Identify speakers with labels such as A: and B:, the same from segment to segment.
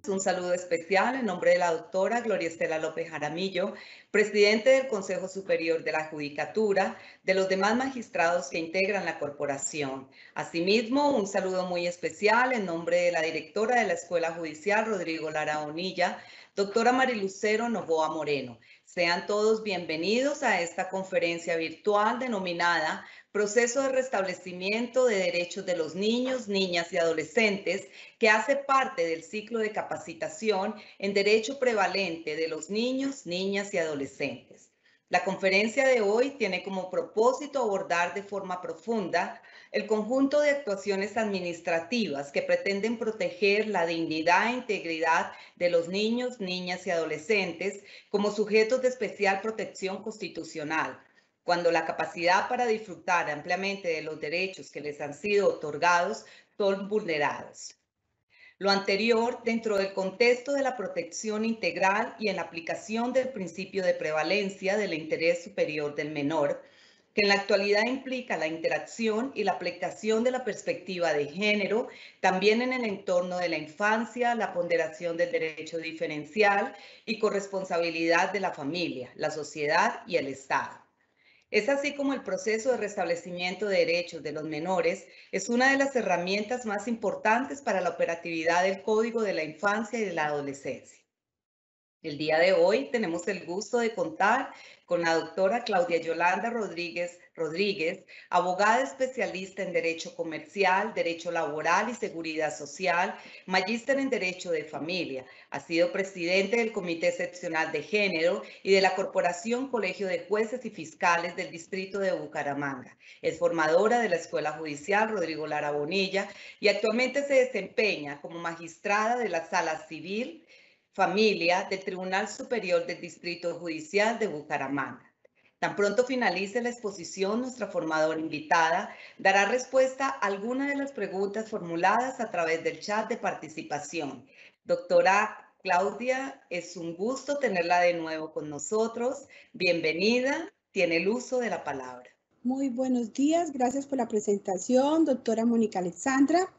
A: Un saludo especial en nombre de la doctora Gloria Estela López Jaramillo, presidente del Consejo Superior de la Judicatura, de los demás magistrados que integran la corporación. Asimismo, un saludo muy especial en nombre de la directora de la Escuela Judicial, Rodrigo Lara Bonilla, doctora Marilucero Novoa Moreno. Sean todos bienvenidos a esta conferencia virtual denominada Proceso de Restablecimiento de Derechos de los Niños, Niñas y Adolescentes, que hace parte del ciclo de capacitación en Derecho Prevalente de los Niños, Niñas y Adolescentes. La conferencia de hoy tiene como propósito abordar de forma profunda el conjunto de actuaciones administrativas que pretenden proteger la dignidad e integridad de los niños, niñas y adolescentes como sujetos de especial protección constitucional, cuando la capacidad para disfrutar ampliamente de los derechos que les han sido otorgados son vulnerados. Lo anterior dentro del contexto de la protección integral y en la aplicación del principio de prevalencia del interés superior del menor, que en la actualidad implica la interacción y la aplicación de la perspectiva de género, también en el entorno de la infancia, la ponderación del derecho diferencial y corresponsabilidad de la familia, la sociedad y el Estado. Es así como el proceso de restablecimiento de derechos de los menores es una de las herramientas más importantes para la operatividad del Código de la Infancia y de la Adolescencia. El día de hoy tenemos el gusto de contar con la doctora Claudia Yolanda Rodríguez, abogada especialista en Derecho Comercial, Derecho Laboral y Seguridad Social, magíster en Derecho de Familia. Ha sido presidente del Comité Excepcional de Género y de la Corporación Colegio de Jueces y Fiscales del Distrito de Bucaramanga. Es formadora de la Escuela Judicial Rodrigo Lara Bonilla y actualmente se desempeña como magistrada de la Sala Civil Familia del Tribunal Superior del Distrito Judicial de Bucaramanga. Tan pronto finalice la exposición, nuestra formadora invitada dará respuesta a algunas de las preguntas formuladas a través del chat de participación. Doctora Claudia, es un gusto tenerla de nuevo con nosotros. Bienvenida, tiene el uso de la palabra.
B: Muy buenos días, gracias por la presentación, doctora Mónica Alexandra.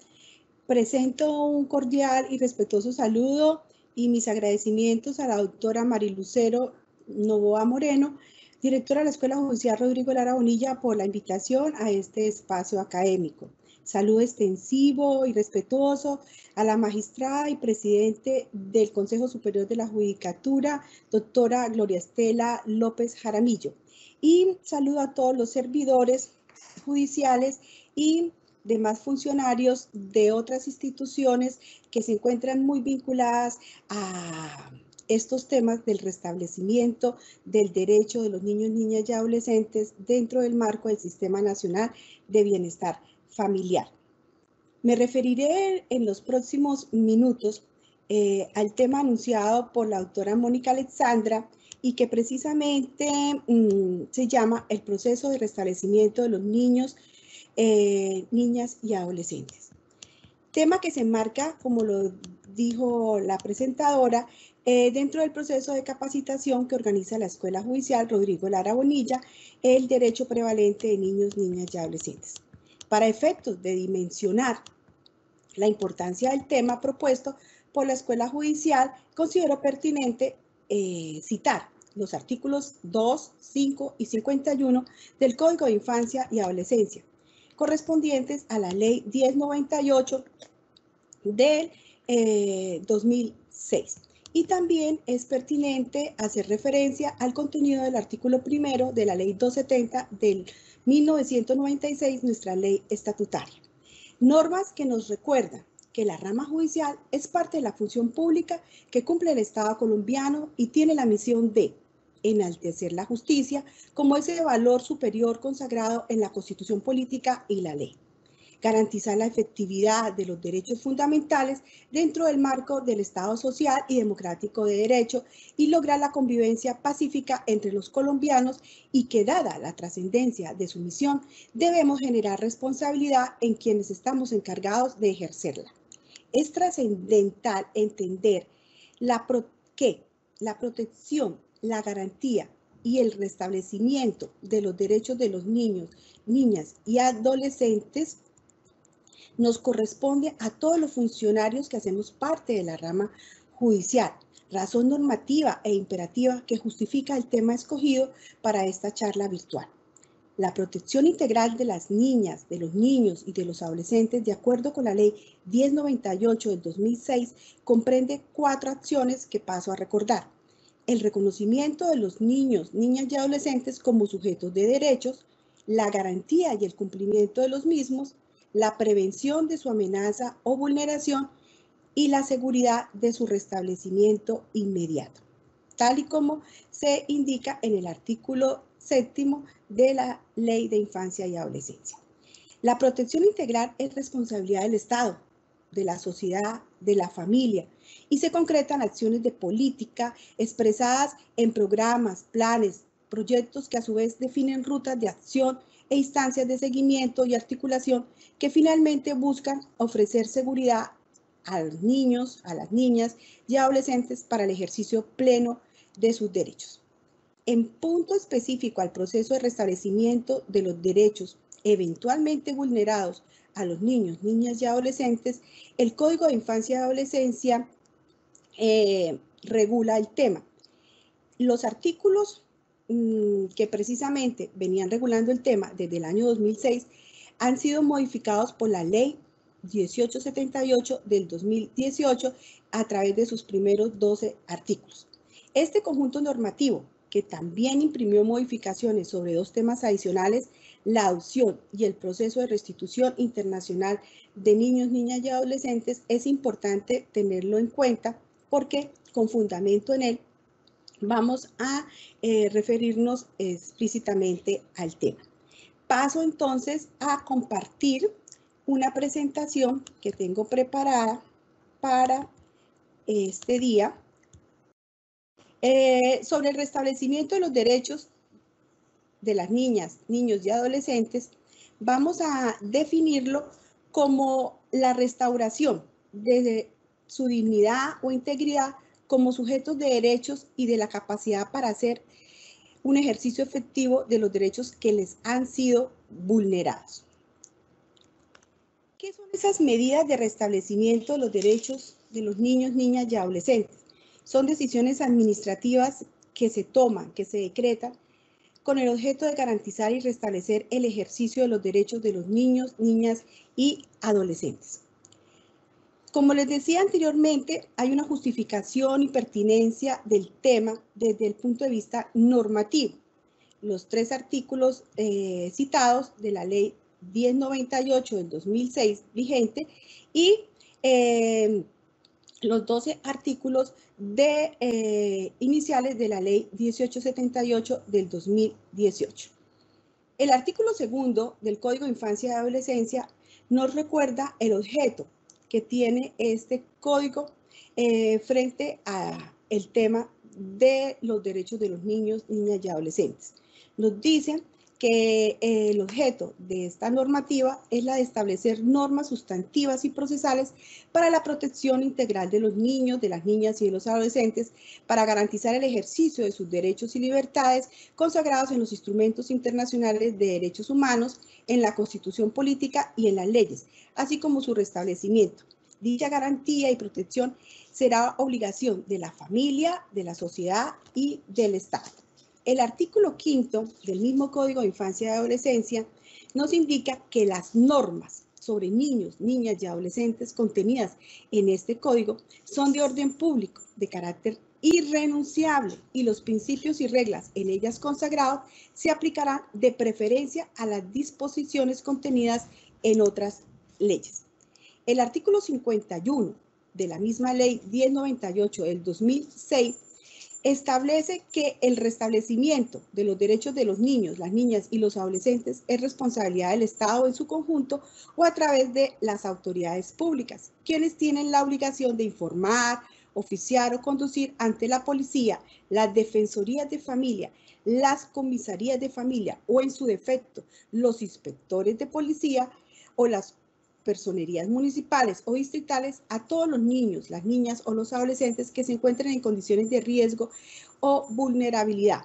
B: Presento un cordial y respetuoso saludo y mis agradecimientos a la doctora Marilucero Novoa Moreno, directora de la Escuela Judicial Rodrigo Lara Bonilla, por la invitación a este espacio académico. Saludo extensivo y respetuoso a la magistrada y presidente del Consejo Superior de la Judicatura, doctora Gloria Estela López Jaramillo. Y saludo a todos los servidores judiciales y demás funcionarios de otras instituciones que se encuentran muy vinculadas a estos temas del restablecimiento del derecho de los niños, niñas y adolescentes dentro del marco del Sistema Nacional de Bienestar Familiar. Me referiré en los próximos minutos al tema anunciado por la doctora Mónica Alexandra y que precisamente se llama el proceso de restablecimiento de los niños, niñas y adolescentes. Tema que se enmarca, como lo dijo la presentadora, dentro del proceso de capacitación que organiza la Escuela Judicial Rodrigo Lara Bonilla, el derecho prevalente de niños, niñas y adolescentes. Para efectos de dimensionar la importancia del tema propuesto por la Escuela Judicial, considero pertinente citar los artículos 2, 5 y 51 del Código de Infancia y Adolescencia, correspondientes a la Ley 1098 del 2006. Y también es pertinente hacer referencia al contenido del artículo primero de la Ley 270 del 1996, nuestra ley estatutaria. Normas que nos recuerdan que la rama judicial es parte de la función pública que cumple el Estado colombiano y tiene la misión de enaltecer la justicia como ese valor superior consagrado en la Constitución política y la ley, garantizar la efectividad de los derechos fundamentales dentro del marco del Estado social y democrático de derecho y lograr la convivencia pacífica entre los colombianos, y que, dada la trascendencia de su misión, debemos generar responsabilidad en quienes estamos encargados de ejercerla. Es trascendental entender que la protección, la garantía y el restablecimiento de los derechos de los niños, niñas y adolescentes Nos corresponde a todos los funcionarios que hacemos parte de la rama judicial, razón normativa e imperativa que justifica el tema escogido para esta charla virtual. La protección integral de las niñas, de los niños y de los adolescentes, de acuerdo con la Ley 1098 del 2006, comprende 4 acciones que paso a recordar. El reconocimiento de los niños, niñas y adolescentes como sujetos de derechos, la garantía y el cumplimiento de los mismos, la prevención de su amenaza o vulneración y la seguridad de su restablecimiento inmediato, tal y como se indica en el artículo 7º de la Ley de Infancia y Adolescencia. La protección integral es responsabilidad del Estado, de la sociedad, de la familia, y se concretan acciones de política expresadas en programas, planes, proyectos que a su vez definen rutas de acción e instancias de seguimiento y articulación que finalmente buscan ofrecer seguridad a los niños, a las niñas y adolescentes para el ejercicio pleno de sus derechos. En punto específico al proceso de restablecimiento de los derechos eventualmente vulnerados a los niños, niñas y adolescentes, el Código de Infancia y Adolescencia regula el tema. Los artículos que precisamente venían regulando el tema desde el año 2006 han sido modificados por la Ley 1878 del 2018 a través de sus primeros 12 artículos. Este conjunto normativo, que también imprimió modificaciones sobre 2 temas adicionales, la adopción y el proceso de restitución internacional de niños, niñas y adolescentes, es importante tenerlo en cuenta porque con fundamento en él vamos a referirnos explícitamente al tema. Paso entonces a compartir una presentación que tengo preparada para este día sobre el restablecimiento de los derechos de las niñas, niños y adolescentes. Vamos a definirlo como la restauración de su dignidad o integridad como sujetos de derechos y de la capacidad para hacer un ejercicio efectivo de los derechos que les han sido vulnerados. ¿Qué son esas medidas de restablecimiento de los derechos de los niños, niñas y adolescentes? Son decisiones administrativas que se toman, que se decretan, con el objeto de garantizar y restablecer el ejercicio de los derechos de los niños, niñas y adolescentes. Como les decía anteriormente, hay una justificación y pertinencia del tema desde el punto de vista normativo. Los 3 artículos citados de la Ley 1098 del 2006 vigente y los 12 artículos iniciales de la Ley 1878 del 2018. El artículo 2 del Código de Infancia y Adolescencia nos recuerda el objeto que tiene este código frente al tema de los derechos de los niños, niñas y adolescentes. Nos dicen que el objeto de esta normativa es la de establecer normas sustantivas y procesales para la protección integral de los niños, de las niñas y de los adolescentes, para garantizar el ejercicio de sus derechos y libertades consagrados en los instrumentos internacionales de derechos humanos, en la Constitución política y en las leyes, así como su restablecimiento. Dicha garantía y protección será obligación de la familia, de la sociedad y del Estado. El artículo 5 del mismo Código de Infancia y Adolescencia nos indica que las normas sobre niños, niñas y adolescentes contenidas en este código son de orden público, de carácter irrenunciable, y los principios y reglas en ellas consagrados se aplicarán de preferencia a las disposiciones contenidas en otras leyes. El artículo 51 de la misma Ley 1098 del 2006 establece que el restablecimiento de los derechos de los niños, las niñas y los adolescentes es responsabilidad del Estado en su conjunto o a través de las autoridades públicas, quienes tienen la obligación de informar, oficiar o conducir ante la policía, las defensorías de familia, las comisarías de familia o en su defecto los inspectores de policía o las personerías municipales o distritales a todos los niños, las niñas o los adolescentes que se encuentren en condiciones de riesgo o vulnerabilidad.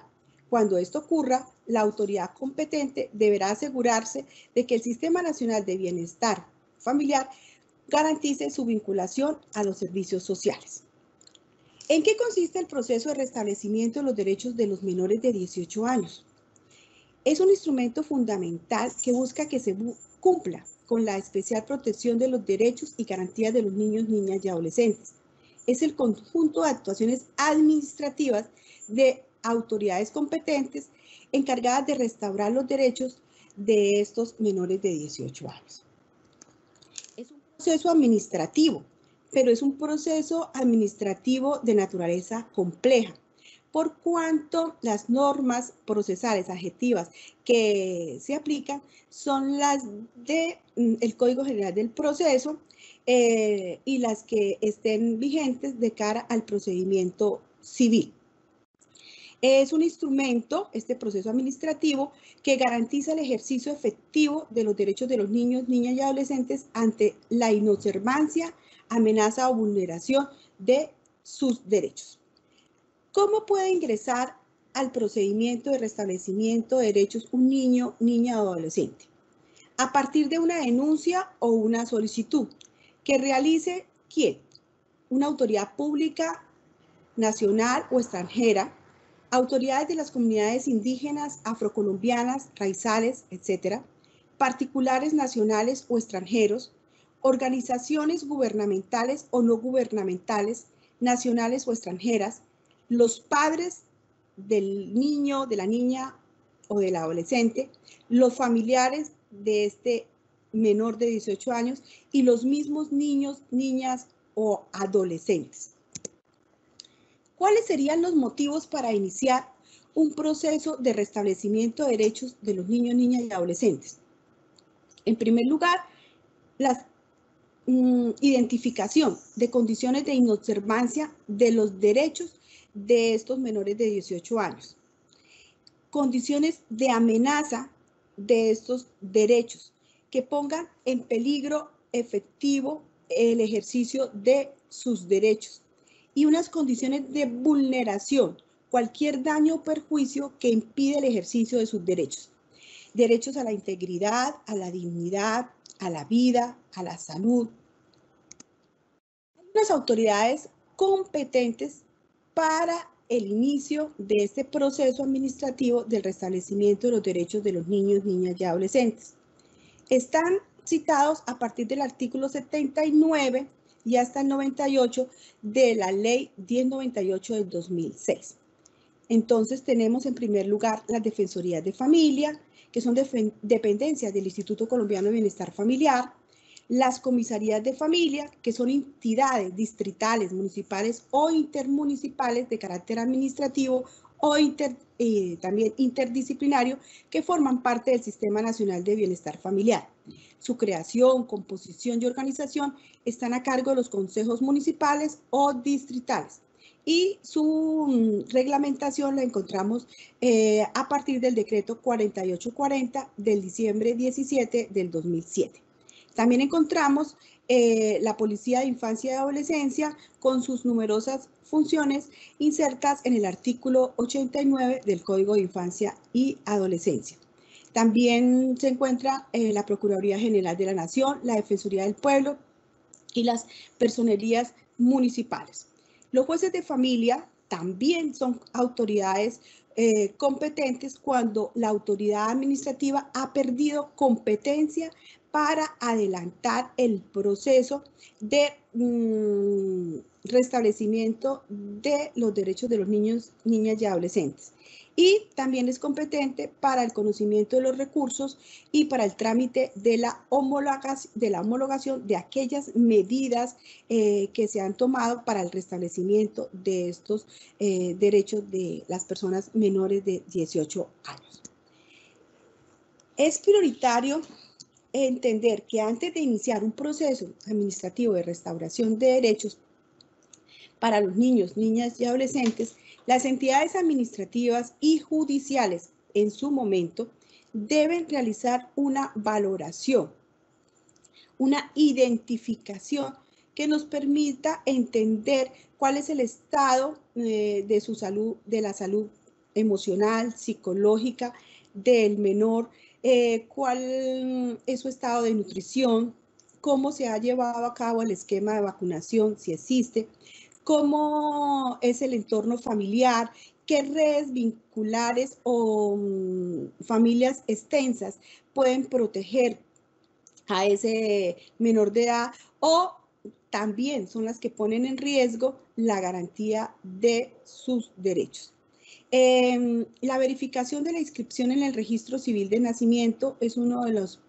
B: Cuando esto ocurra, la autoridad competente deberá asegurarse de que el Sistema Nacional de Bienestar familiar garantice su vinculación a los servicios sociales. ¿En qué consiste el proceso de restablecimiento de los derechos de los menores de 18 años? Es un instrumento fundamental que busca que se cumpla con la especial protección de los derechos y garantías de los niños, niñas y adolescentes. Es el conjunto de actuaciones administrativas de autoridades competentes encargadas de restaurar los derechos de estos menores de 18 años. Es un proceso administrativo, pero es un proceso administrativo de naturaleza compleja, por cuanto las normas procesales adjetivas que se aplican son las del Código General del Proceso y las que estén vigentes de cara al procedimiento civil. Es un instrumento, este proceso administrativo, que garantiza el ejercicio efectivo de los derechos de los niños, niñas y adolescentes ante la inobservancia, amenaza o vulneración de sus derechos. ¿Cómo puede ingresar al procedimiento de restablecimiento de derechos un niño, niña o adolescente? A partir de una denuncia o una solicitud que realice ¿quién? Una autoridad pública, nacional o extranjera, autoridades de las comunidades indígenas, afrocolombianas, raizales, etc., particulares nacionales o extranjeros, organizaciones gubernamentales o no gubernamentales, nacionales o extranjeras, los padres del niño, de la niña o del adolescente, los familiares de este menor de 18 años y los mismos niños, niñas o adolescentes. ¿Cuáles serían los motivos para iniciar un proceso de restablecimiento de derechos de los niños, niñas y adolescentes? En primer lugar, la identificación de condiciones de inobservancia de los derechos de estos menores de 18 años. Condiciones de amenaza de estos derechos que pongan en peligro efectivo el ejercicio de sus derechos. Y unas condiciones de vulneración, cualquier daño o perjuicio que impide el ejercicio de sus derechos. Derechos a la integridad, a la dignidad, a la vida, a la salud. Hay unas autoridades competentes para el inicio de este proceso administrativo del restablecimiento de los derechos de los niños, niñas y adolescentes. Están citados a partir del artículo 79 y hasta el 98 de la Ley 1098 del 2006. Entonces tenemos en primer lugar las defensorías de familia, que son dependencias del Instituto Colombiano de Bienestar Familiar, las comisarías de familia, que son entidades distritales, municipales o intermunicipales de carácter administrativo o también interdisciplinario, que forman parte del Sistema Nacional de Bienestar Familiar. Su creación, composición y organización están a cargo de los consejos municipales o distritales. Y su reglamentación la encontramos a partir del decreto 4840 del diciembre 17 del 2007. También encontramos la Policía de Infancia y Adolescencia con sus numerosas funciones insertas en el artículo 89 del Código de Infancia y Adolescencia. También se encuentra la Procuraduría General de la Nación, la Defensoría del Pueblo y las personerías municipales. Los jueces de familia también son autoridades competentes cuando la autoridad administrativa ha perdido competencia para adelantar el proceso de restablecimiento de los derechos de los niños, niñas y adolescentes. Y también es competente para el conocimiento de los recursos y para el trámite de la homologación de aquellas medidas que se han tomado para el restablecimiento de estos derechos de las personas menores de 18 años. Es prioritario entender que antes de iniciar un proceso administrativo de restauración de derechos para los niños, niñas y adolescentes, las entidades administrativas y judiciales en su momento deben realizar una valoración, una identificación que nos permita entender cuál es el estado de su salud, de la salud emocional, psicológica del menor, cuál es su estado de nutrición, cómo se ha llevado a cabo el esquema de vacunación, si existe, cómo es el entorno familiar, qué redes vinculares o familias extensas pueden proteger a ese menor de edad, o también son las que ponen en riesgo la garantía de sus derechos. La verificación de la inscripción en el registro civil de nacimiento es uno de los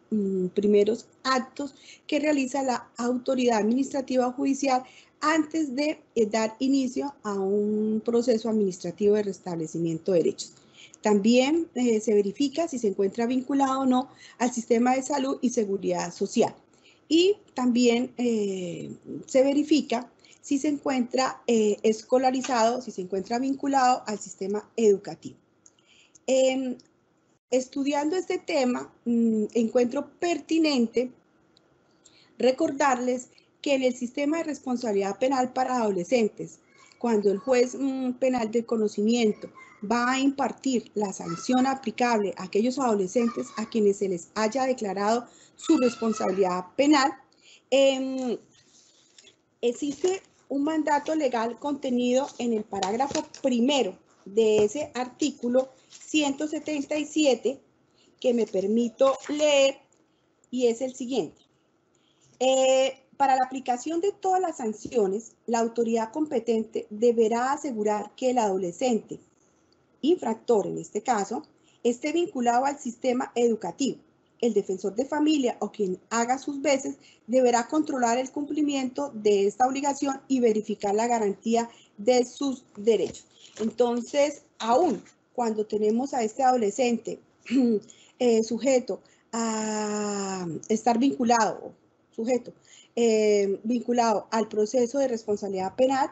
B: primeros actos que realiza la autoridad administrativa judicial antes de dar inicio a un proceso administrativo de restablecimiento de derechos. También se verifica si se encuentra vinculado o no al sistema de salud y seguridad social. Y también se verifica si se encuentra escolarizado, si se encuentra vinculado al sistema educativo. Estudiando este tema, encuentro pertinente recordarles que en el sistema de responsabilidad penal para adolescentes, cuando el juez penal del conocimiento va a impartir la sanción aplicable a aquellos adolescentes a quienes se les haya declarado su responsabilidad penal, existe un mandato legal contenido en el parágrafo primero de ese artículo 177 que me permito leer, y es el siguiente. Para la aplicación de todas las sanciones, la autoridad competente deberá asegurar que el adolescente, infractor en este caso, esté vinculado al sistema educativo. El defensor de familia o quien haga sus veces deberá controlar el cumplimiento de esta obligación y verificar la garantía de sus derechos. Entonces, aún cuando tenemos a este adolescente sujeto a estar vinculado, vinculado al proceso de responsabilidad penal,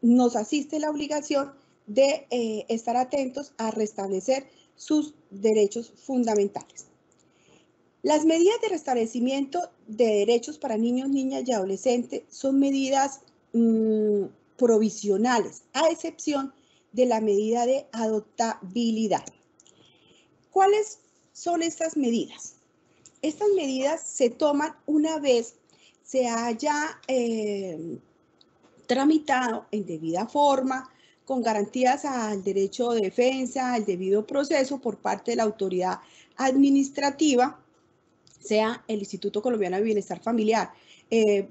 B: nos asiste la obligación de estar atentos a restablecer sus derechos fundamentales. Las medidas de restablecimiento de derechos para niños, niñas y adolescentes son medidas provisionales, a excepción de la medida de adoptabilidad. ¿Cuáles son estas medidas? Estas medidas se toman una vez se haya tramitado en debida forma, con garantías al derecho de defensa, al debido proceso por parte de la autoridad administrativa, sea el Instituto Colombiano de Bienestar Familiar,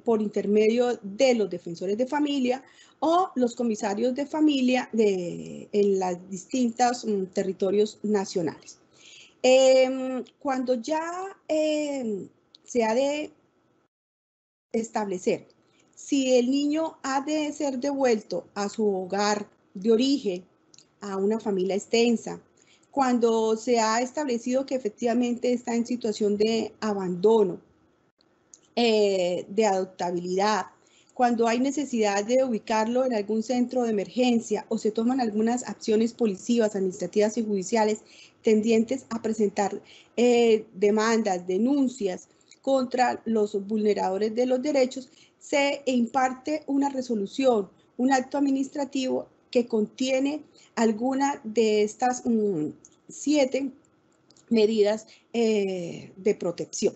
B: por intermedio de los defensores de familia o los comisarios de familia en los distintos territorios nacionales. Cuando ya se ha de establecer si el niño ha de ser devuelto a su hogar de origen, a una familia extensa, cuando se ha establecido que efectivamente está en situación de abandono, de adoptabilidad, cuando hay necesidad de ubicarlo en algún centro de emergencia o se toman algunas acciones policivas, administrativas y judiciales tendientes a presentar demandas, denuncias contra los vulneradores de los derechos, se imparte una resolución, un acto administrativo que contiene alguna de estas 7 medidas de protección.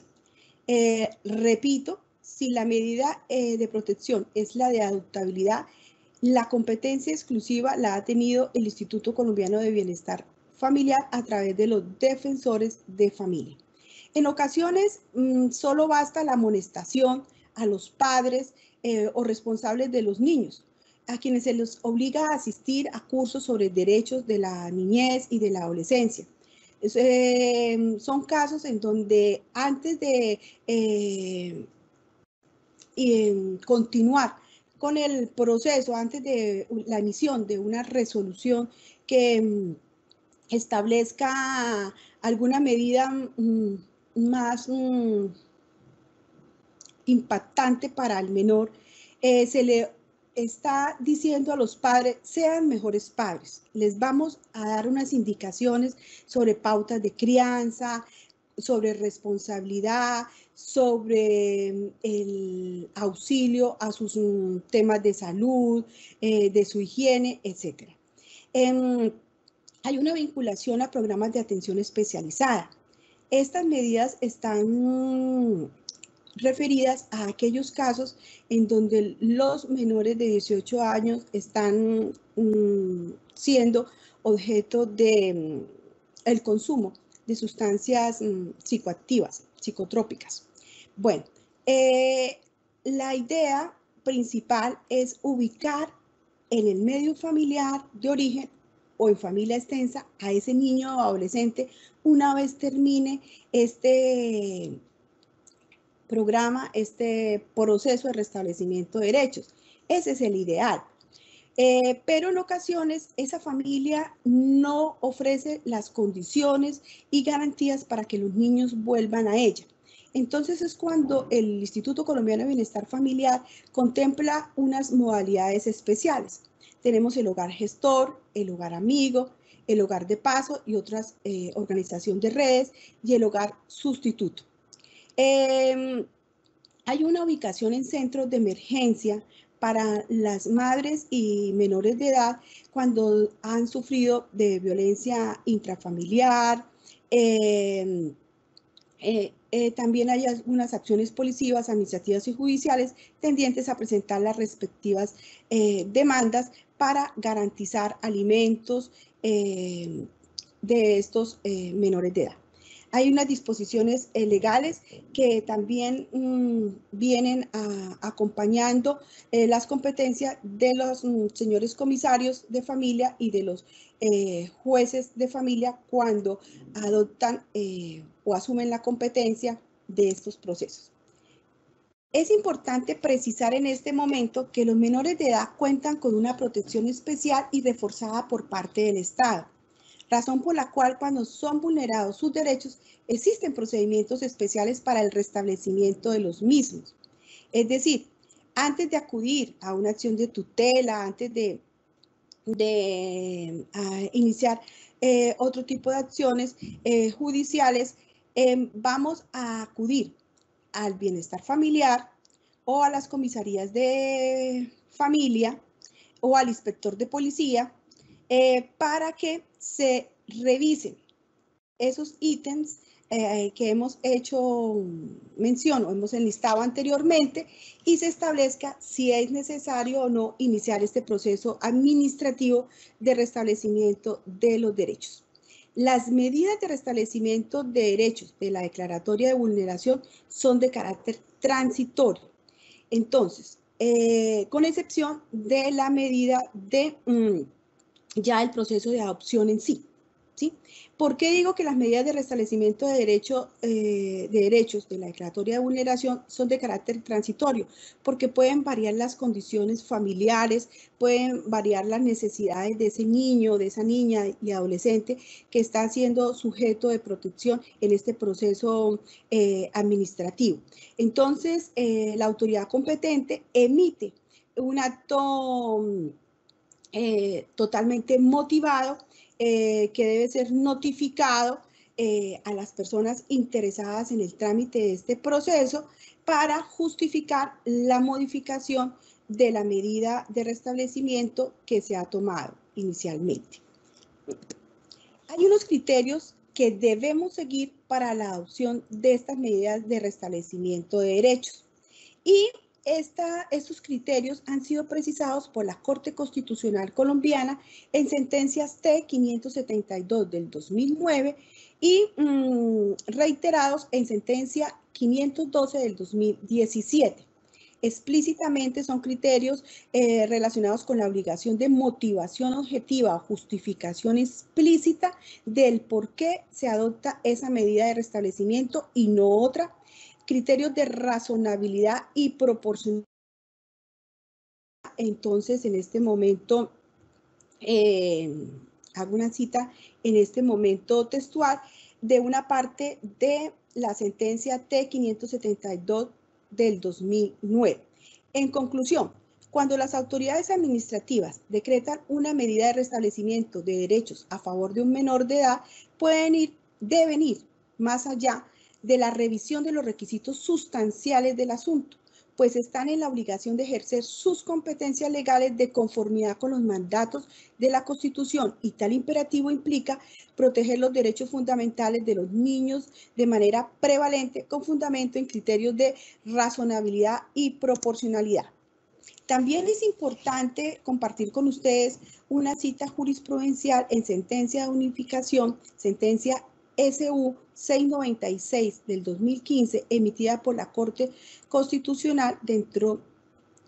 B: Repito, si la medida de protección es la de adoptabilidad, la competencia exclusiva la ha tenido el Instituto Colombiano de Bienestar Familiar a través de los defensores de familia. En ocasiones solo basta la amonestación a los padres o responsables de los niños, a quienes se les obliga a asistir a cursos sobre derechos de la niñez y de la adolescencia. Son casos en donde antes de continuar con el proceso, antes de la emisión de una resolución que establezca alguna medida más impactante para el menor, se le está diciendo a los padres, sean mejores padres. Les vamos a dar unas indicaciones sobre pautas de crianza, sobre responsabilidad, sobre el auxilio a sus temas de salud, de su higiene, etc. Hay una vinculación a programas de atención especializada. Estas medidas están referidas a aquellos casos en donde los menores de 18 años están siendo objeto de el consumo de sustancias psicoactivas, psicotrópicas. Bueno, la idea principal es ubicar en el medio familiar de origen o en familia extensa a ese niño o adolescente una vez termine este programa, este proceso de restablecimiento de derechos. Ese es el ideal. Pero en ocasiones esa familia no ofrece las condiciones y garantías para que los niños vuelvan a ella. Entonces es cuando el Instituto Colombiano de Bienestar Familiar contempla unas modalidades especiales. Tenemos el hogar gestor, el hogar amigo, el hogar de paso y otras organización de redes y el hogar sustituto. Hay una ubicación en centros de emergencia para las madres y menores de edad cuando han sufrido de violencia intrafamiliar. También hay algunas acciones policivas, administrativas y judiciales tendientes a presentar las respectivas demandas para garantizar alimentos de estos menores de edad. Hay unas disposiciones legales que también vienen acompañando las competencias de los señores comisarios de familia y de los jueces de familia cuando adoptan o asumen la competencia de estos procesos. Es importante precisar en este momento que los menores de edad cuentan con una protección especial y reforzada por parte del Estado, razón por la cual cuando son vulnerados sus derechos existen procedimientos especiales para el restablecimiento de los mismos. Es decir, antes de acudir a una acción de tutela, antes de iniciar otro tipo de acciones judiciales, vamos a acudir al bienestar familiar o a las comisarías de familia o al inspector de policía para que se revisen esos ítems que hemos hecho mención o hemos enlistado anteriormente y se establezca si es necesario o no iniciar este proceso administrativo de restablecimiento de los derechos. Las medidas de restablecimiento de derechos de la declaratoria de vulneración son de carácter transitorio. Entonces, con excepción de la medida de ya el proceso de adopción en sí. ¿Sí? ¿Por qué digo que las medidas de restablecimiento de derechos de la declaratoria de vulneración son de carácter transitorio? Porque pueden variar las condiciones familiares, pueden variar las necesidades de ese niño, de esa niña y adolescente que está siendo sujeto de protección en este proceso administrativo. Entonces, la autoridad competente emite un acto totalmente motivado que debe ser notificado a las personas interesadas en el trámite de este proceso para justificar la modificación de la medida de restablecimiento que se ha tomado inicialmente. Hay unos criterios que debemos seguir para la adopción de estas medidas de restablecimiento de derechos y estos criterios han sido precisados por la Corte Constitucional Colombiana en sentencias T572 del 2009 y reiterados en sentencia 512 del 2017. Explícitamente son criterios relacionados con la obligación de motivación objetiva o justificación explícita del por qué se adopta esa medida de restablecimiento y no otra. Criterios de razonabilidad y proporcionalidad. Entonces, en este momento, hago una cita en este momento textual de una parte de la sentencia T572 del 2009. En conclusión, cuando las autoridades administrativas decretan una medida de restablecimiento de derechos a favor de un menor de edad, deben ir más allá de la revisión de los requisitos sustanciales del asunto, pues están en la obligación de ejercer sus competencias legales de conformidad con los mandatos de la Constitución, y tal imperativo implica proteger los derechos fundamentales de los niños de manera prevalente con fundamento en criterios de razonabilidad y proporcionalidad. También es importante compartir con ustedes una cita jurisprudencial en sentencia de unificación, sentencia SU 696 del 2015, emitida por la Corte Constitucional dentro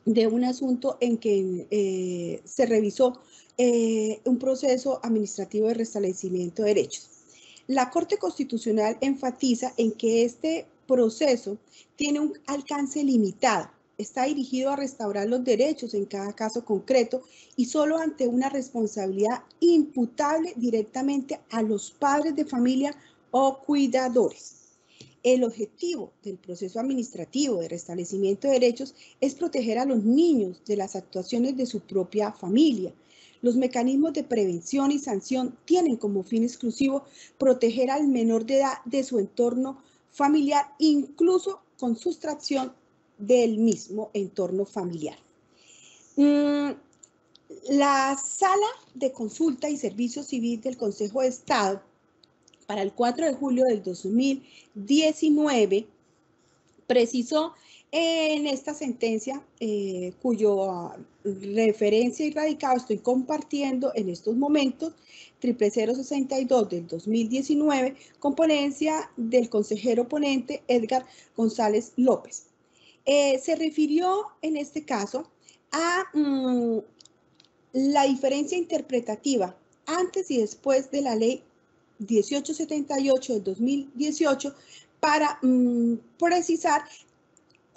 B: de un asunto en que se revisó un proceso administrativo de restablecimiento de derechos. La Corte Constitucional enfatiza en que este proceso tiene un alcance limitado. Está dirigido a restaurar los derechos en cada caso concreto y solo ante una responsabilidad imputable directamente a los padres de familia o cuidadores. El objetivo del proceso administrativo de restablecimiento de derechos es proteger a los niños de las actuaciones de su propia familia. Los mecanismos de prevención y sanción tienen como fin exclusivo proteger al menor de edad de su entorno familiar, incluso con sustracción del mismo entorno familiar. La Sala de Consulta y Servicio Civil del Consejo de Estado, para el 4 de julio del 2019, precisó en esta sentencia, cuyo referencia y radicado estoy compartiendo en estos momentos, 00062 del 2019, con ponencia del consejero ponente Edgar González López. Se refirió en este caso a la diferencia interpretativa antes y después de la ley 1878 del 2018 para precisar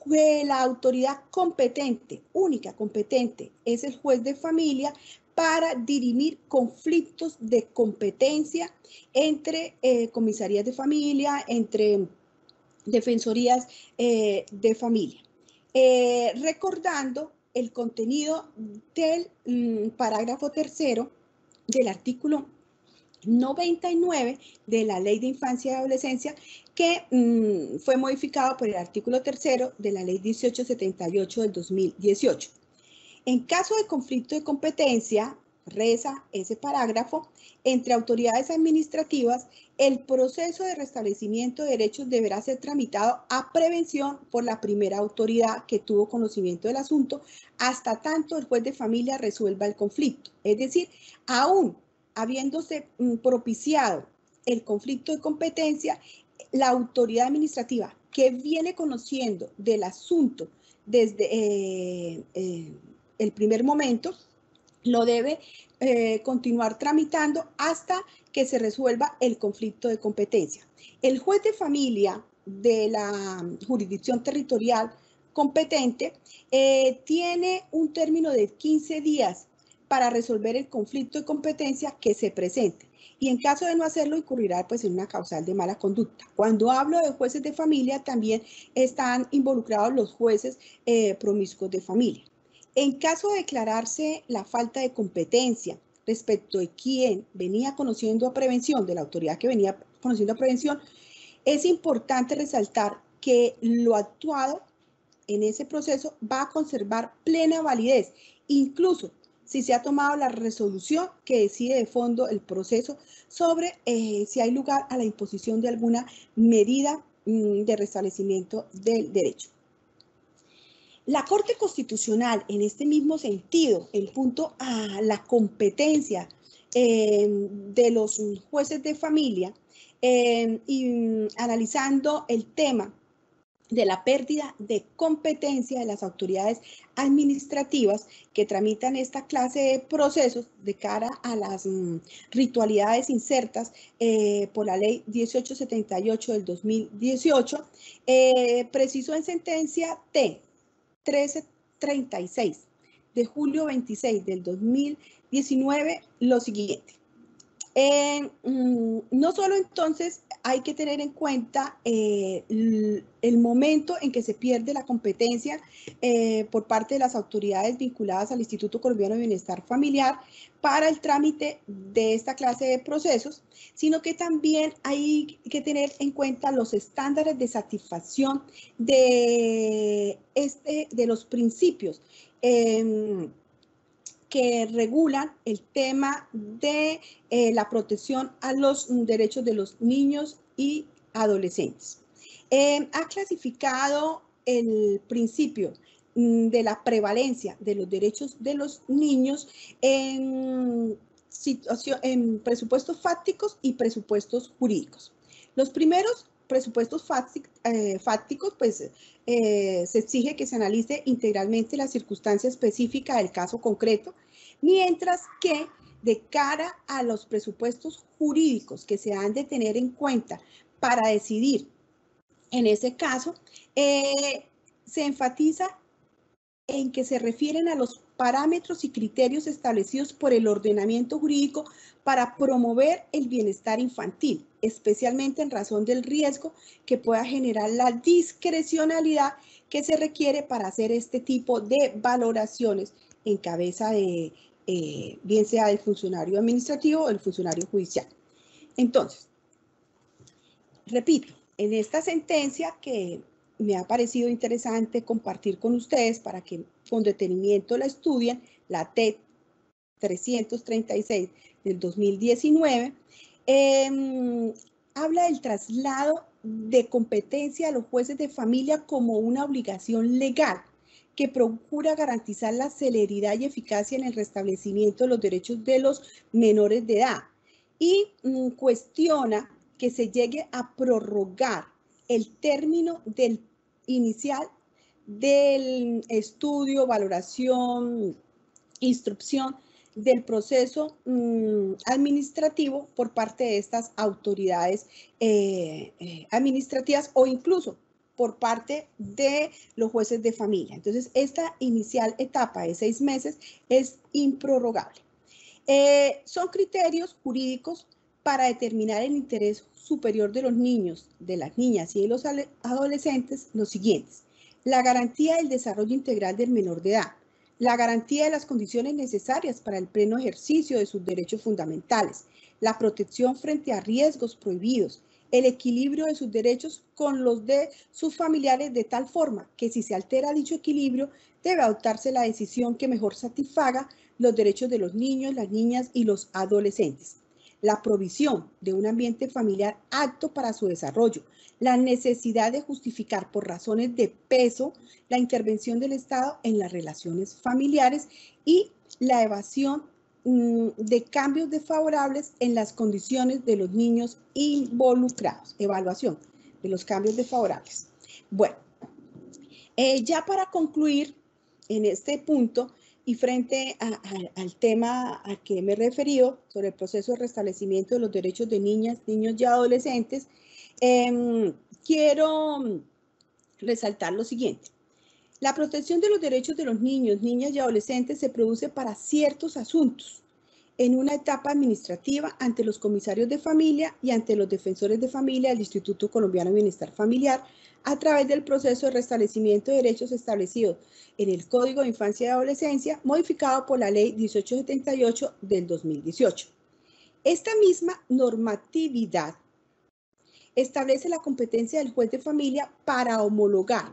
B: que la autoridad competente, única competente, es el juez de familia para dirimir conflictos de competencia entre comisarías de familia, entre defensorías de familia. Recordando el contenido del parágrafo tercero del artículo 99 de la Ley de Infancia y Adolescencia, que fue modificado por el artículo tercero de la Ley 1878 del 2018. En caso de conflicto de competencia, reza ese parágrafo, entre autoridades administrativas, el proceso de restablecimiento de derechos deberá ser tramitado a prevención por la primera autoridad que tuvo conocimiento del asunto, hasta tanto el juez de familia resuelva el conflicto. Es decir, aún habiéndose propiciado el conflicto de competencia, la autoridad administrativa que viene conociendo del asunto desde el primer momento, lo debe continuar tramitando hasta que se resuelva el conflicto de competencia. El juez de familia de la jurisdicción territorial competente tiene un término de 15 días para resolver el conflicto de competencia que se presente, y en caso de no hacerlo incurrirá pues en una causal de mala conducta. Cuando hablo de jueces de familia, también están involucrados los jueces promiscuos de familia. En caso de declararse la falta de competencia respecto de quien venía conociendo a prevención, de la autoridad que venía conociendo a prevención, es importante resaltar que lo actuado en ese proceso va a conservar plena validez, incluso si se ha tomado la resolución que decide de fondo el proceso sobre si hay lugar a la imposición de alguna medida de restablecimiento del derecho. La Corte Constitucional, en este mismo sentido, en punto a la competencia de los jueces de familia, y analizando el tema de la pérdida de competencia de las autoridades administrativas que tramitan esta clase de procesos de cara a las ritualidades insertas por la ley 1878 del 2018, precisó en sentencia T 1336 de julio 26 del 2019 lo siguiente. No solo entonces hay que tener en cuenta el momento en que se pierde la competencia por parte de las autoridades vinculadas al Instituto Colombiano de Bienestar Familiar para el trámite de esta clase de procesos, sino que también hay que tener en cuenta los estándares de satisfacción de los principios que regulan el tema de la protección a los derechos de los niños y adolescentes. Ha clasificado el principio de la prevalencia de los derechos de los niños en presupuestos fácticos y presupuestos jurídicos. Los primeros presupuestos fácticos, pues se exige que se analice integralmente la circunstancia específica del caso concreto, mientras que de cara a los presupuestos jurídicos que se han de tener en cuenta para decidir en ese caso, se enfatiza en que se refieren a los parámetros y criterios establecidos por el ordenamiento jurídico para promover el bienestar infantil, especialmente en razón del riesgo que pueda generar la discrecionalidad que se requiere para hacer este tipo de valoraciones en cabeza de, bien sea del funcionario administrativo o del funcionario judicial. Entonces, repito, en esta sentencia que me ha parecido interesante compartir con ustedes para que con detenimiento la estudien, la TED 336 del 2019, habla del traslado de competencia a los jueces de familia como una obligación legal que procura garantizar la celeridad y eficacia en el restablecimiento de los derechos de los menores de edad y cuestiona que se llegue a prorrogar el término del inicial del estudio, valoración, instrucción del proceso administrativo por parte de estas autoridades administrativas o incluso por parte de los jueces de familia. Entonces, esta inicial etapa de 6 meses es improrrogable. Son criterios jurídicos para determinar el interés superior de los niños, de las niñas y de los adolescentes los siguientes: la garantía del desarrollo integral del menor de edad, la garantía de las condiciones necesarias para el pleno ejercicio de sus derechos fundamentales, la protección frente a riesgos prohibidos, el equilibrio de sus derechos con los de sus familiares de tal forma que si se altera dicho equilibrio debe adoptarse la decisión que mejor satisfaga los derechos de los niños, las niñas y los adolescentes. La provisión de un ambiente familiar apto para su desarrollo, la necesidad de justificar por razones de peso la intervención del Estado en las relaciones familiares y la evasión de cambios desfavorables en las condiciones de los niños involucrados. Evaluación de los cambios desfavorables. Bueno, ya para concluir en este punto, y frente al tema al que me he referido sobre el proceso de restablecimiento de los derechos de niñas, niños y adolescentes, quiero resaltar lo siguiente. La protección de los derechos de los niños, niñas y adolescentes se produce para ciertos asuntos en una etapa administrativa ante los comisarios de familia y ante los defensores de familia del Instituto Colombiano de Bienestar Familiar a través del proceso de restablecimiento de derechos establecido en el Código de Infancia y Adolescencia, modificado por la Ley 1878 del 2018. Esta misma normatividad establece la competencia del juez de familia para homologar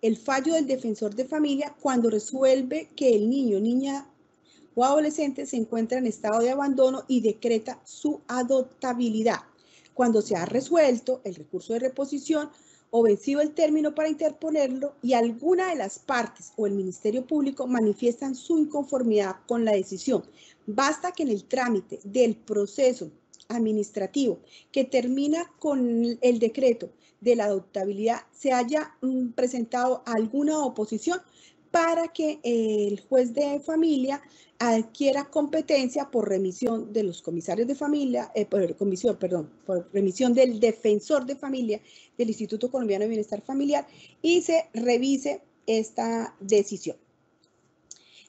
B: el fallo del defensor de familia cuando resuelve que el niño, niña o adolescente se encuentra en estado de abandono y decreta su adoptabilidad. Cuando se ha resuelto el recurso de reposición o vencido el término para interponerlo y alguna de las partes o el Ministerio Público manifiestan su inconformidad con la decisión. Basta que en el trámite del proceso administrativo que termina con el decreto de la adoptabilidad se haya presentado alguna oposición para que el juez de familia adquiera competencia por remisión de los comisarios de familia, por remisión del defensor de familia del Instituto Colombiano de Bienestar Familiar y se revise esta decisión.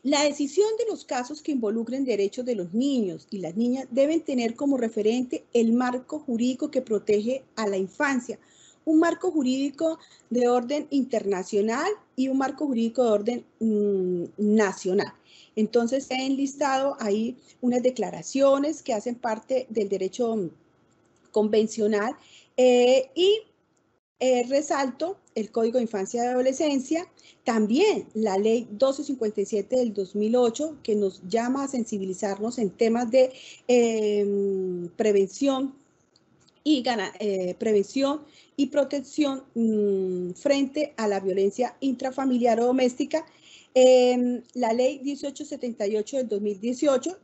B: La decisión de los casos que involucren derechos de los niños y las niñas deben tener como referente el marco jurídico que protege a la infancia, un marco jurídico de orden internacional y un marco jurídico de orden nacional. Entonces, he enlistado ahí unas declaraciones que hacen parte del derecho convencional y resalto el Código de Infancia y Adolescencia, también la Ley 1257 del 2008, que nos llama a sensibilizarnos en temas de prevención y protección frente a la violencia intrafamiliar o doméstica. La Ley 1878 del 2018,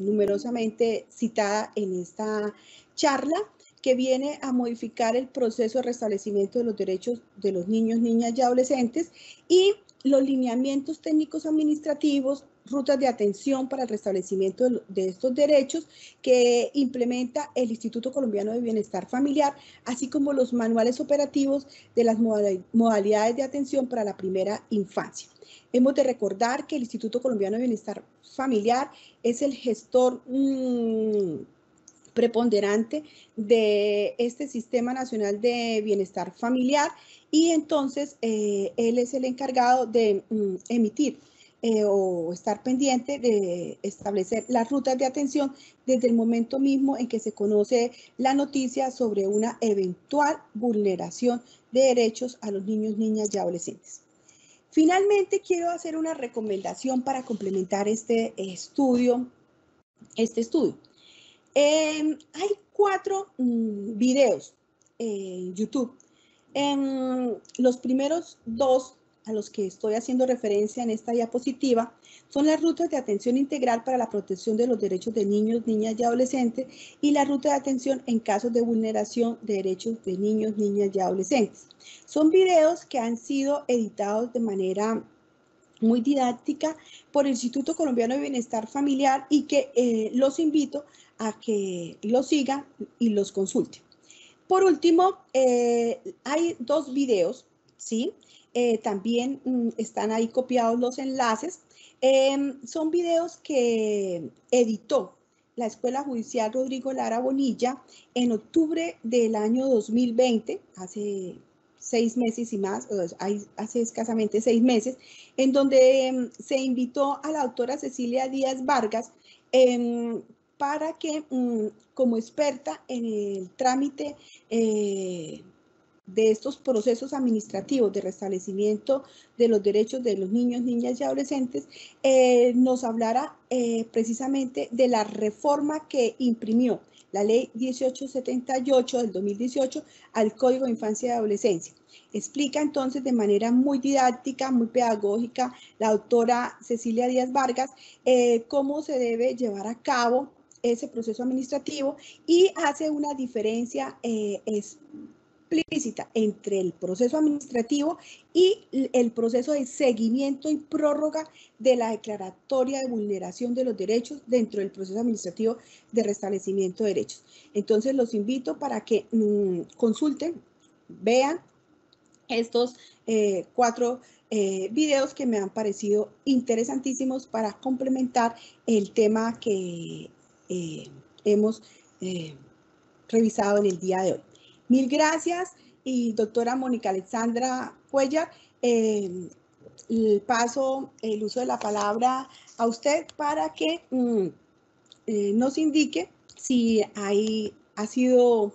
B: numerosamente citada en esta charla, que viene a modificar el proceso de restablecimiento de los derechos de los niños, niñas y adolescentes, y los lineamientos técnicos administrativos, rutas de atención para el restablecimiento de estos derechos que implementa el Instituto Colombiano de Bienestar Familiar, así como los manuales operativos de las modalidades de atención para la primera infancia. Hemos de recordar que el Instituto Colombiano de Bienestar Familiar es el gestor preponderante de este Sistema Nacional de Bienestar Familiar, y entonces él es el encargado de emitir o estar pendiente de establecer las rutas de atención desde el momento mismo en que se conoce la noticia sobre una eventual vulneración de derechos a los niños, niñas y adolescentes. Finalmente, quiero hacer una recomendación para complementar este estudio. Hay 4 videos en YouTube. En los primeros 2 a los que estoy haciendo referencia en esta diapositiva son las rutas de atención integral para la protección de los derechos de niños, niñas y adolescentes, y la ruta de atención en casos de vulneración de derechos de niños, niñas y adolescentes. Son videos que han sido editados de manera muy didáctica por el Instituto Colombiano de Bienestar Familiar, y que los invito a que los sigan y los consulten. Por último, hay 2 videos, ¿sí? También están ahí copiados los enlaces. Son videos que editó la Escuela Judicial Rodrigo Lara Bonilla en octubre del año 2020, hace 6 meses y más, hace escasamente 6 meses, en donde se invitó a la doctora Cecilia Díaz Vargas para que, como experta en el trámite de estos procesos administrativos de restablecimiento de los derechos de los niños, niñas y adolescentes, nos hablara precisamente de la reforma que imprimió la Ley 1878 del 2018 al Código de Infancia y Adolescencia. Explica entonces de manera muy didáctica, muy pedagógica, la doctora Cecilia Díaz Vargas, cómo se debe llevar a cabo ese proceso administrativo, y hace una diferencia explícita entre el proceso administrativo y el proceso de seguimiento y prórroga de la declaratoria de vulneración de los derechos dentro del proceso administrativo de restablecimiento de derechos. Entonces, los invito para que consulten, vean estos 4 videos que me han parecido interesantísimos para complementar el tema que hemos revisado en el día de hoy. Mil gracias, y doctora Mónica Alexandra Cuellar, paso el uso de la palabra a usted para que nos indique si ha sido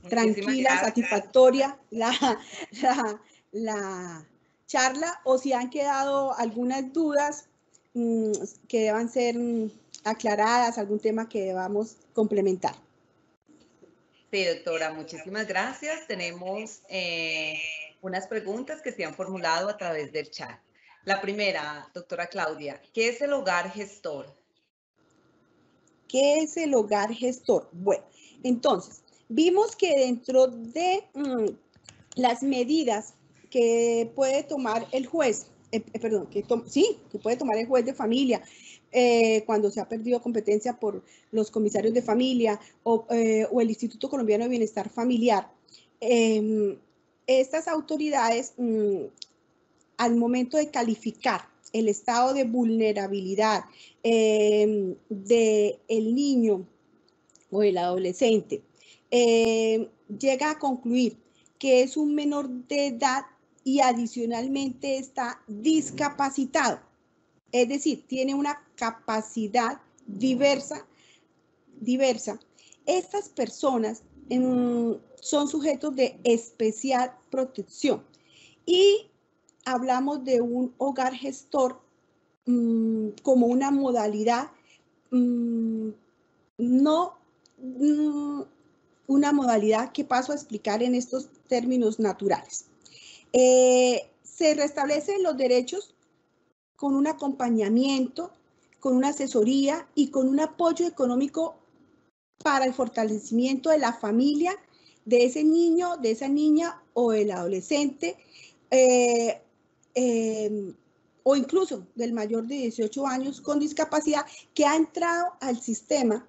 B: tranquila, satisfactoria la charla, o si han quedado algunas dudas que deban ser aclaradas, algún tema que debamos complementar.
A: Sí, doctora, muchísimas gracias. Tenemos unas preguntas que se han formulado a través del chat. La primera, doctora Claudia, ¿qué es el hogar gestor?
B: ¿Qué es el hogar gestor? Bueno, entonces, vimos que dentro de las medidas que puede tomar el juez, que puede tomar el juez de familia cuando se ha perdido competencia por los comisarios de familia o el Instituto Colombiano de Bienestar Familiar, estas autoridades al momento de calificar el estado de vulnerabilidad del niño o el adolescente, llega a concluir que es un menor de edad y adicionalmente está discapacitado, es decir, tiene una capacidad diversa. Estas personas son sujetos de especial protección y hablamos de un hogar gestor como una modalidad, una modalidad que paso a explicar en estos términos naturales. Se restablecen los derechos con un acompañamiento, con una asesoría y con un apoyo económico para el fortalecimiento de la familia, de ese niño, de esa niña o del adolescente, o incluso del mayor de 18 años con discapacidad que ha entrado al sistema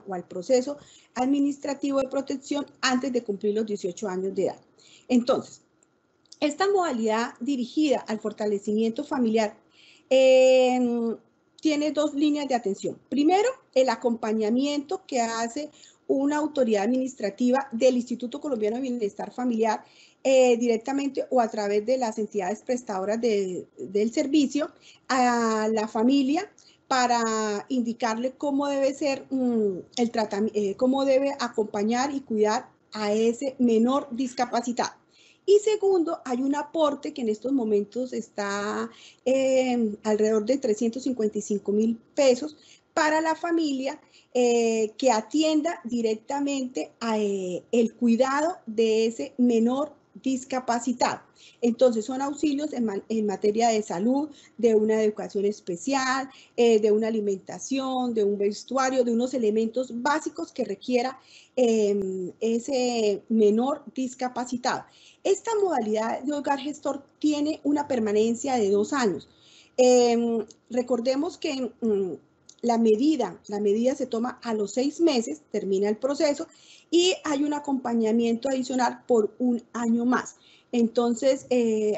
B: o al proceso administrativo de protección antes de cumplir los 18 años de edad. Entonces, esta modalidad dirigida al fortalecimiento familiar tiene dos líneas de atención. Primero, el acompañamiento que hace una autoridad administrativa del Instituto Colombiano de Bienestar Familiar directamente o a través de las entidades prestadoras del servicio a la familia para indicarle cómo debe ser el tratamiento, cómo debe acompañar y cuidar a ese menor discapacitado. Y segundo, hay un aporte que en estos momentos está alrededor de 355.000 pesos para la familia que atienda directamente el cuidado de ese menor discapacitado. Entonces son auxilios en materia de salud, de una educación especial, de una alimentación, de un vestuario, de unos elementos básicos que requiera ese menor discapacitado. Esta modalidad de hogar gestor tiene una permanencia de 2 años. Recordemos que la medida se toma a los 6 meses, termina el proceso y hay un acompañamiento adicional por 1 año más. Entonces,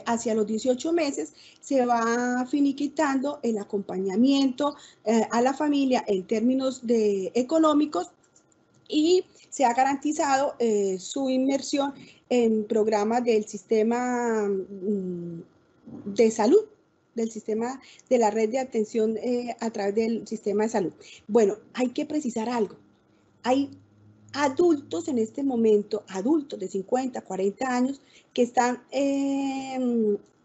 B: hacia los 18 meses se va finiquitando el acompañamiento a la familia en términos económicos y se ha garantizado su inmersión en programas del sistema de salud, del sistema de la red de atención a través del sistema de salud. Bueno, hay que precisar algo. Hay adultos en este momento, adultos de 50, 40 años, que están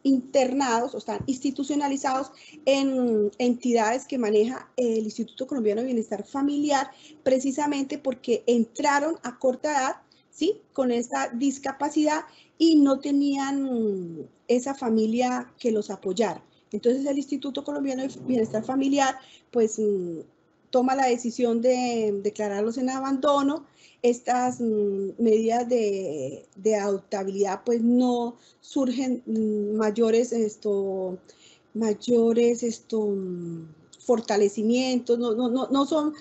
B: internados o están institucionalizados en entidades que maneja el Instituto Colombiano de Bienestar Familiar, precisamente porque entraron a corta edad, ¿sí?, con esta discapacidad y no tenían esa familia que los apoyara. Entonces el Instituto Colombiano de Bienestar Familiar, pues, toma la decisión de declararlos en abandono. Estas medidas de adoptabilidad pues no surgen mayores fortalecimientos, no son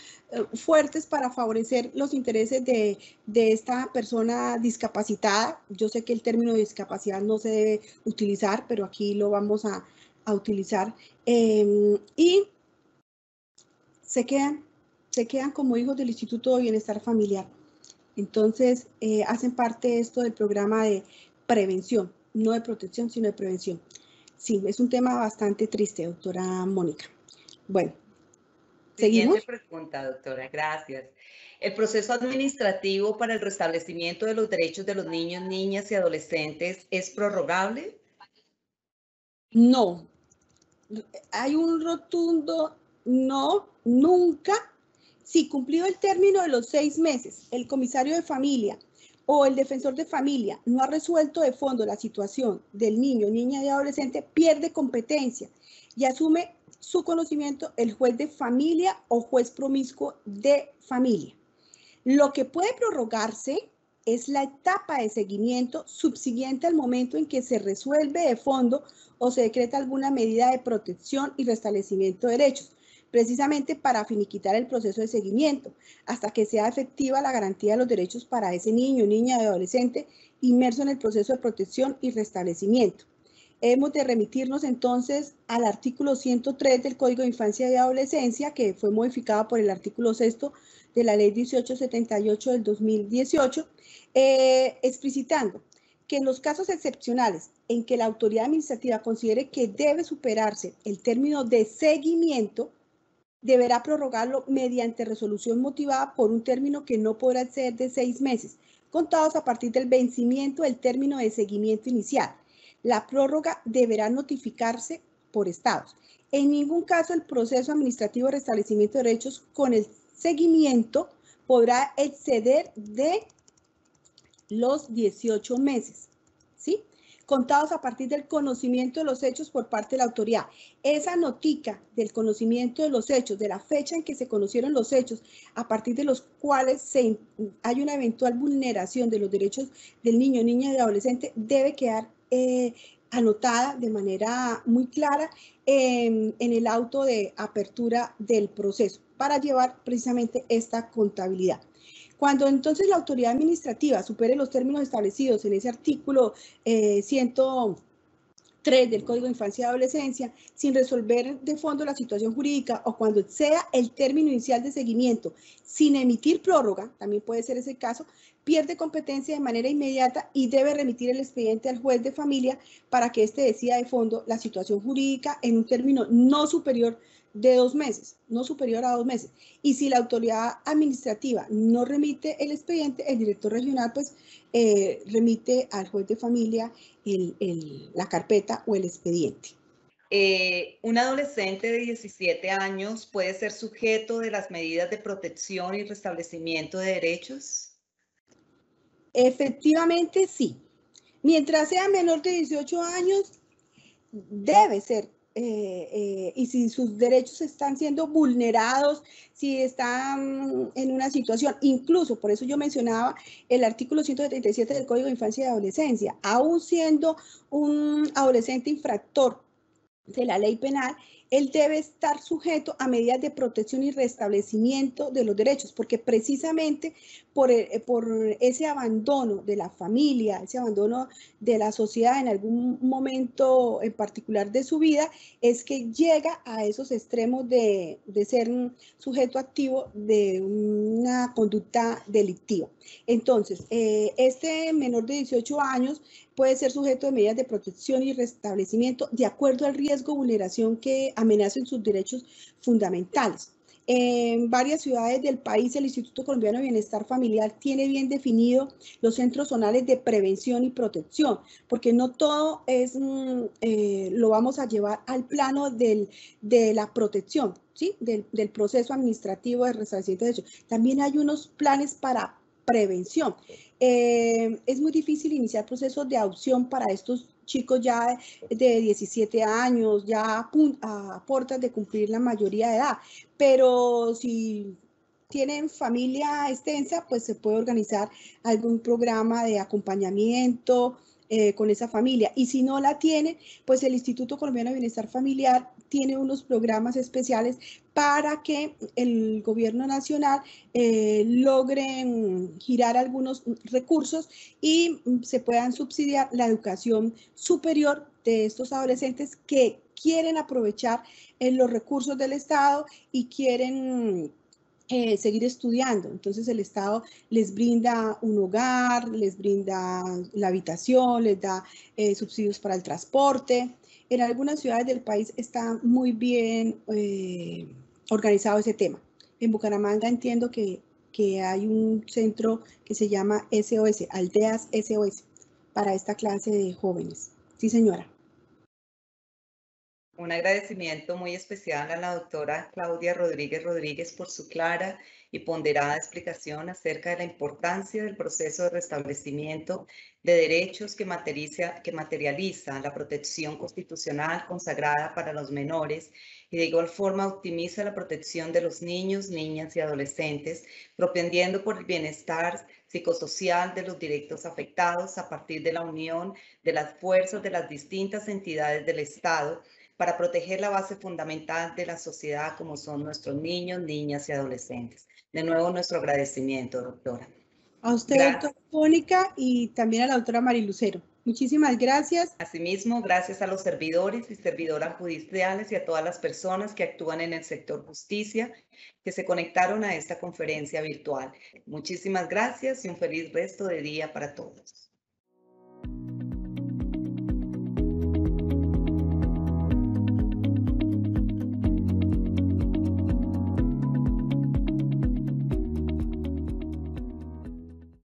B: fuertes para favorecer los intereses de esta persona discapacitada. Yo sé que el término de discapacidad no se debe utilizar, pero aquí lo vamos a utilizar. Y se quedan como hijos del Instituto de Bienestar Familiar. Entonces, hacen parte de esto del programa de prevención, no de protección, sino de prevención. Sí, es un tema bastante triste, doctora Mónica. Bueno, ¿seguimos?
A: Siguiente pregunta, doctora, gracias. ¿El proceso administrativo para el restablecimiento de los derechos de los niños, niñas y adolescentes es prorrogable?
B: No. Hay un rotundo no, nunca. Si cumplido el término de los 6 meses, el comisario de familia o el defensor de familia no ha resuelto de fondo la situación del niño, niña y adolescente, pierde competencia y asume su conocimiento el juez de familia o juez promiscuo de familia. Lo que puede prorrogarse es la etapa de seguimiento subsiguiente al momento en que se resuelve de fondo o se decreta alguna medida de protección y restablecimiento de derechos, precisamente para finiquitar el proceso de seguimiento, hasta que sea efectiva la garantía de los derechos para ese niño, niña y adolescente inmerso en el proceso de protección y restablecimiento. hemos de remitirnos entonces al artículo 103 del Código de Infancia y Adolescencia, que fue modificado por el artículo 6 de la Ley 1878 del 2018, explicitando que en los casos excepcionales en que la autoridad administrativa considere que debe superarse el término de seguimiento, deberá prorrogarlo mediante resolución motivada por un término que no podrá ser de 6 meses, contados a partir del vencimiento del término de seguimiento inicial. La prórroga deberá notificarse por estados. En ningún caso el proceso administrativo de restablecimiento de derechos con el seguimiento podrá exceder de los 18 meses, ¿sí? Contados a partir del conocimiento de los hechos por parte de la autoridad. Esa notica del conocimiento de los hechos, de la fecha en que se conocieron los hechos, a partir de los cuales hay una eventual vulneración de los derechos del niño, niña y adolescente, debe quedar anotada de manera muy clara en el auto de apertura del proceso para llevar precisamente esta contabilidad. Cuando entonces la autoridad administrativa supere los términos establecidos en ese artículo 103 del Código de Infancia y Adolescencia, sin resolver de fondo la situación jurídica o cuando exceda el término inicial de seguimiento, sin emitir prórroga, también puede ser ese caso, pierde competencia de manera inmediata y debe remitir el expediente al juez de familia para que éste decida de fondo la situación jurídica en un término no superior de 2 meses, no superior a 2 meses. Y si la autoridad administrativa no remite el expediente, el director regional pues remite al juez de familia la carpeta o el expediente.
A: Un adolescente de 17 años puede ser sujeto de las medidas de protección y restablecimiento de derechos.
B: Efectivamente, sí. Mientras sea menor de 18 años, debe ser. Y si sus derechos están siendo vulnerados, si están en una situación, incluso por eso yo mencionaba el artículo 177 del Código de Infancia y Adolescencia, aún siendo un adolescente infractor de la ley penal, él debe estar sujeto a medidas de protección y restablecimiento de los derechos, porque precisamente por ese abandono de la familia, ese abandono de la sociedad en algún momento en particular de su vida, es que llega a esos extremos de ser un sujeto activo de una conducta delictiva. Entonces, este menor de 18 años puede ser sujeto de medidas de protección y restablecimiento de acuerdo al riesgo de vulneración que amenacen sus derechos fundamentales. En varias ciudades del país, el Instituto Colombiano de Bienestar Familiar tiene bien definido los centros zonales de prevención y protección, porque no todo es, lo vamos a llevar al plano de la protección, ¿sí? Del proceso administrativo de restablecimiento de derechos. También hay unos planes para prevención. Es muy difícil iniciar procesos de adopción para estos chicos ya de 17 años, ya a puertas de cumplir la mayoría de edad, pero si tienen familia extensa, pues se puede organizar algún programa de acompañamiento con esa familia. Y si no la tienen, pues el Instituto Colombiano de Bienestar Familiar tiene unos programas especiales para que el gobierno nacional logre girar algunos recursos y se puedan subsidiar la educación superior de estos adolescentes que quieren aprovechar los recursos del Estado y quieren seguir estudiando. Entonces el Estado les brinda un hogar, les brinda la habitación, les da subsidios para el transporte. En algunas ciudades del país está muy bien organizado ese tema. En Bucaramanga entiendo que hay un centro que se llama SOS, Aldeas SOS, para esta clase de jóvenes. Sí, señora.
A: Un agradecimiento muy especial a la doctora Claudia Rodríguez por su clara y ponderada explicación acerca de la importancia del proceso de restablecimiento de derechos que materializa la protección constitucional consagrada para los menores y de igual forma optimiza la protección de los niños, niñas y adolescentes, propendiendo por el bienestar psicosocial de los directos afectados a partir de la unión de las fuerzas de las distintas entidades del Estado para proteger la base fundamental de la sociedad como son nuestros niños, niñas y adolescentes. De nuevo, nuestro agradecimiento, doctora.
B: A usted, doctora Mónica, y también a la doctora Marilucero. Muchísimas gracias.
A: Asimismo, gracias a los servidores y servidoras judiciales y a todas las personas que actúan en el sector justicia que se conectaron a esta conferencia virtual. Muchísimas gracias y un feliz resto de día para todos.